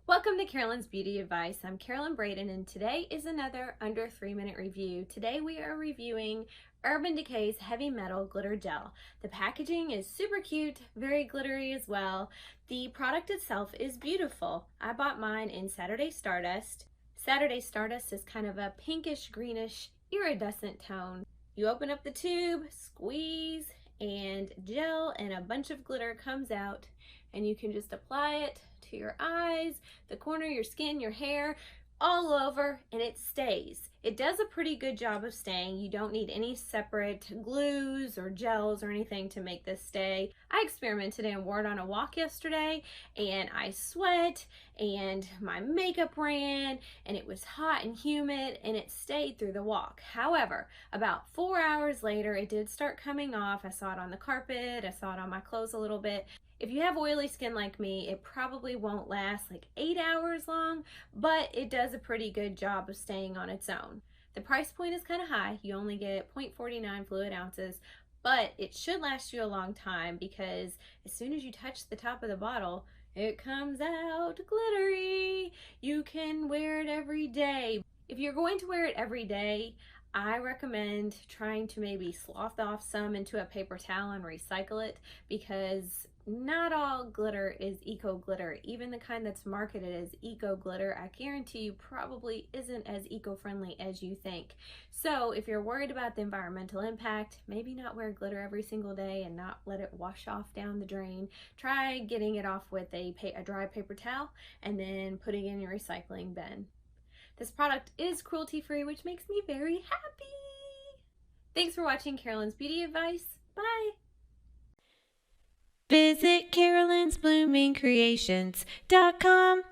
Welcome to Carolyn's Beauty Advice. I'm Carolyn Braden and today is another under 3-minute review. Today we are reviewing Urban Decay's Heavy Metal Glitter Gel. The packaging is super cute, very glittery as well. The product itself is beautiful. I bought mine in Saturday Stardust. Saturday Stardust is kind of a pinkish greenish iridescent tone. You open up the tube, squeeze, and gel and a bunch of glitter comes out, and you can just apply it to your eyes, the corner of your skin, your hair, all over, and it stays. It does a pretty good job of staying. You don't need any separate glues or gels or anything to make this stay. I experimented and wore it on a walk yesterday, and I sweat and my makeup ran and it was hot and humid and it stayed through the walk. However, about 4 hours later it did start coming off. I saw it on the carpet, I saw it on my clothes a little bit. If you have oily skin like me, it probably won't last like 8 hours long, but it does a pretty good job of staying on its own. The price point is kind of high. You only get 0.49 fluid ounces, but it should last you a long time because as soon as you touch the top of the bottle, it comes out glittery. You can wear it every day. If you're going to wear it every day, I recommend trying to maybe slough off some into a paper towel and recycle it, because not all glitter is eco glitter. Even the kind that's marketed as eco glitter, I guarantee you probably isn't as eco-friendly as you think. So if you're worried about the environmental impact, maybe not wear glitter every single day and not let it wash off down the drain. Try getting it off with a dry paper towel and then putting it in your recycling bin. This product is cruelty-free, which makes me very happy. Thanks for watching Carolyn's Beauty Advice. Bye. Visit Carolyn'sBloomingCreations.com.